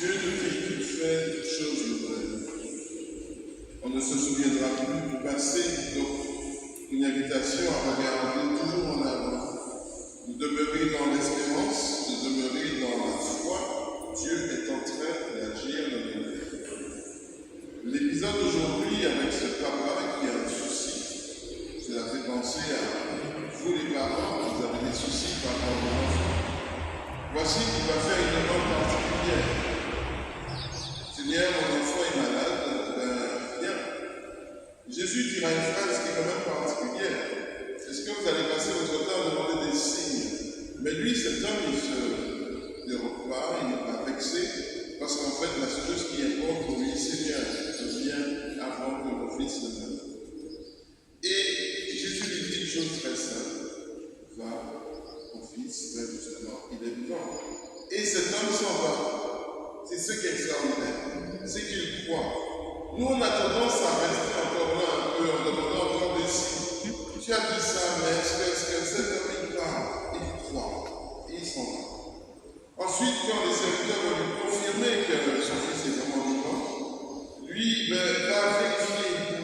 Dieu nous dit qu'il fait toutes choses nouvelles. On ne se souviendra plus du passé, donc une invitation à regarder toujours en avant, de demeurer dans l'espérance, de demeurer dans la foi. Dieu est en train d'agir dans nos vies. L'épisode d'aujourd'hui avec ce papa qui a un souci, cela fait penser à vous les parents, vous avez des soucis par rapport à l'enfant. Voici qu'il va faire une demande particulière. Seigneur, mon enfant est malade, bien. Jésus dira une phrase qui est quand même particulière. Est-ce que vous allez passer votre temps à demander des signes? Mais lui, cet homme, il ne se dérobe pas, il n'est pas vexé, parce qu'en fait, la seule chose qui importe pour lui, Seigneur, je viens avant que mon fils ne meure. Et Jésus lui dit une chose très simple. Va, mon fils, va justement, il est vivant. Et cet homme s'en va. C'est ce qui est extraordinaire. C'est qu'il croit. Nous, on a tendance à rester encore là un peu en demandant encore des signes. Tu as dit ça, mais est-ce que cet homme, il parle, il croit, et il s'en va. Ensuite, quand les serviteurs vont lui confirmer que son fils est vraiment vivant, lui va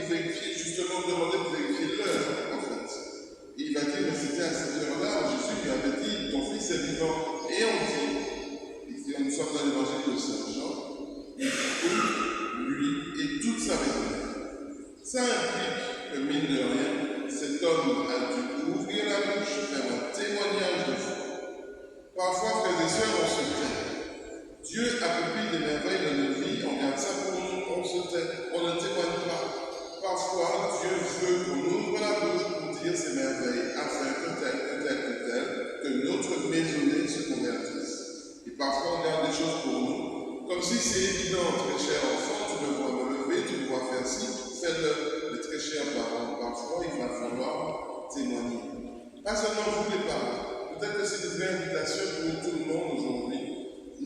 vérifier, justement, demander de vérifier l'heure, en fait. Et il va dire, mais c'était à cette heure-là, Jésus lui avait dit, ton fils est vivant. Et on dit, nous sommes dans l'évangile de Saint Jean, il trouve lui et toute sa maison. Ça implique que, mine de rien, cet homme a dû ouvrir la bouche, faire un témoignage de foi. Parfois, frères et sœurs, on se tait. Dieu accomplit des merveilles dans nos vies, on garde ça pour nous, on se tait, on ne témoigne pas. Parfois, Dieu veut qu'on ouvre la bouche pour dire ces merveilles, afin que notre maisonnée se convertisse. Et parfois, on garde des choses pour nous, comme si c'est évident, très cher enfant, tu me vois me lever, tu me vois faire ci, fais-le. Mais très cher parents, parfois, il va falloir témoigner. Pas seulement vous les parents. Peut-être que c'est une vraie invitation pour tout le monde aujourd'hui.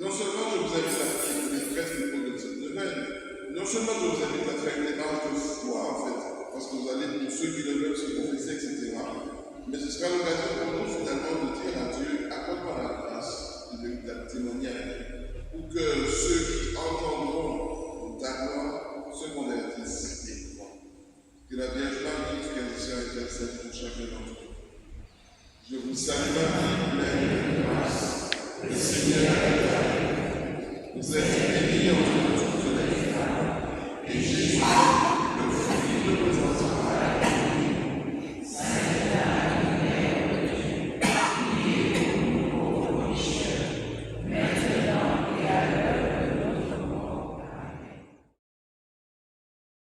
Non seulement je vous invite à faire une presse de cette nouvelle, non seulement je vous invite à faire une démarche de foi, en fait, parce que vous allez, pour ceux qui le veulent, se confesser, etc. Mais ce sera l'occasion pour nous, finalement, de dire à Dieu, accorde-moi la grâce de véritable témoignage, pour que ceux qui entendront ta gloire se convertissent et croient. Que la Vierge Marie, frères et sœurs, intercède pour chacun d'entre nous. Je vous salue Marie, pleine de grâce. Le Seigneur est avec vous. Vous êtes bénie entre toutes les femmes, et Jésus